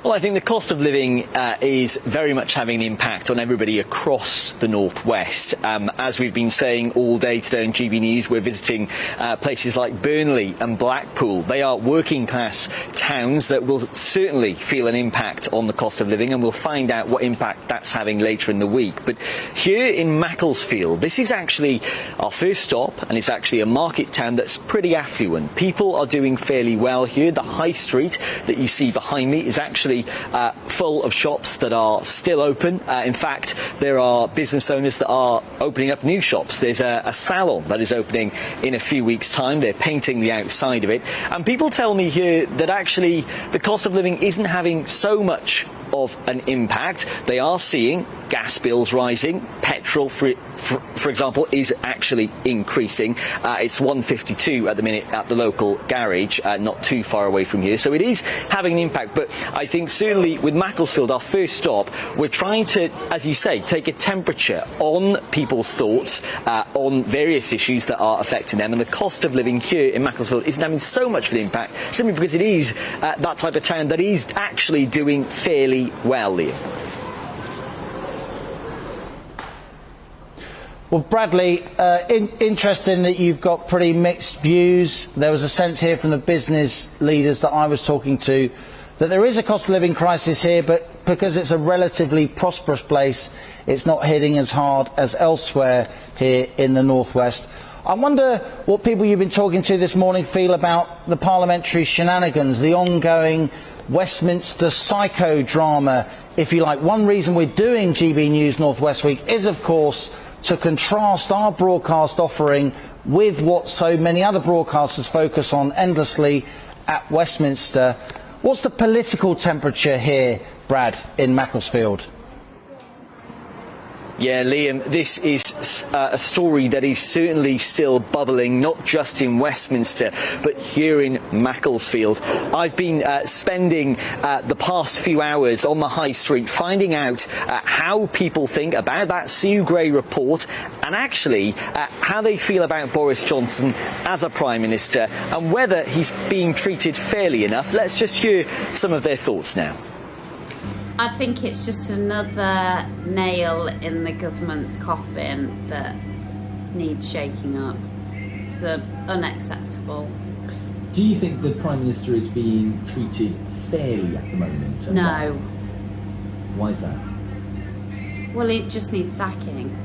Well, I think the cost of living is very much having an impact on everybody across the northwest. As we've been saying all day today on GBNews, we're visiting places like Burnley and Blackpool. They are working-class towns that will certainly feel an impact on the cost of living, and we'll find out what impact that's having later in the week. But here in Macclesfield, this is actually our first stop, and it's actually a market town that's pretty affluent. People are doing fairly well here. The high street that you see behind me is actually full of shops that are still open. In fact, there are business owners that are opening up new shops. There's a salon that is opening in a few weeks' time. They're painting the outside of it. And people tell me here that actually the cost of living isn't having so much of an impact. They are seeing gas bills rising. Petrol, for example, is actually increasing. It's £1.52 at the minute at the local garage, not too far away from here. So it is having an impact. But I think certainly with Macclesfield, our first stop, we're trying to, as you say, take a temperature on people's thoughts on various issues that are affecting them. And the cost of living here in Macclesfield isn't having so much of an impact, simply because it is that type of town that is actually doing fairly well, Liam. Well, Bradley, interesting that you've got pretty mixed views. There was a sense here from the business leaders that I was talking to that there is a cost of living crisis here, but because it's a relatively prosperous place, it's not hitting as hard as elsewhere here in the northwest. I wonder what people you've been talking to this morning feel about the parliamentary shenanigans, the ongoing Westminster psychodrama, if you like. One reason we're doing GB News Northwest Week is, of course, to contrast our broadcast offering with what so many other broadcasters focus on endlessly at Westminster. What's the political temperature here, Brad, in Macclesfield? Yeah, Liam, this is a story that is certainly still bubbling, not just in Westminster, but here in Macclesfield. I've been spending the past few hours on the high street finding out how people think about that Sue Gray report, and actually how they feel about Boris Johnson as a Prime Minister and whether he's being treated fairly enough. Let's just hear some of their thoughts now. I think it's just another nail in the government's coffin that needs shaking up. It's unacceptable. Do you think the Prime Minister is being treated fairly at the moment? No. Why is that? Well, he just needs sacking.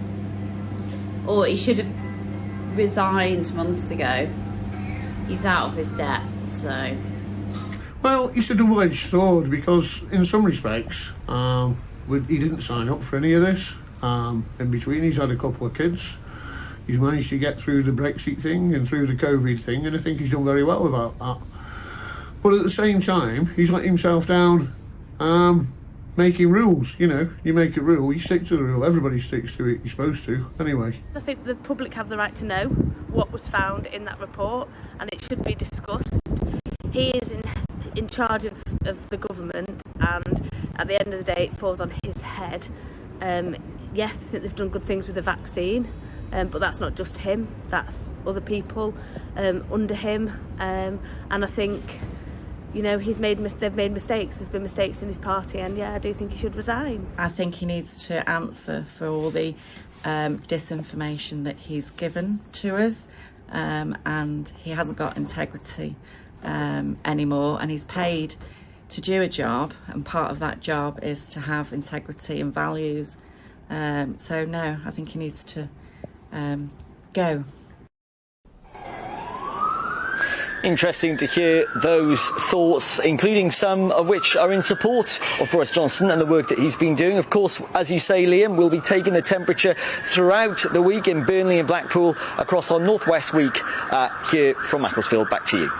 Or he should have resigned months ago. He's out of his depth, so... Well, it's a double-edged sword because, in some respects, he didn't sign up for any of this. In between, he's had a couple of kids. He's managed to get through the Brexit thing and through the COVID thing, and I think he's done very well without that. But at the same time, he's let himself down making rules. You know, you make a rule, you stick to the rule. Everybody sticks to it, you're supposed to, anyway. I think the public have the right to know what was found in that report, and it should be discussed. He is in charge of the government, and at the end of the day it falls on his head. Yes, I think they've done good things with the vaccine, but that's not just him, that's other people under him, and I think, you know, they've made mistakes. There's been mistakes in his party, and yeah, I do think he should resign. I think he needs to answer for all the disinformation that he's given to us, and he hasn't got integrity anymore, and he's paid to do a job, and part of that job is to have integrity and values. So no, I think he needs to go. Interesting to hear those thoughts, including some of which are in support of Boris Johnson and the work that he's been doing. Of course, as you say, Liam, we'll be taking the temperature throughout the week in Burnley and Blackpool across our Northwest Week here from Macclesfield. Back to you.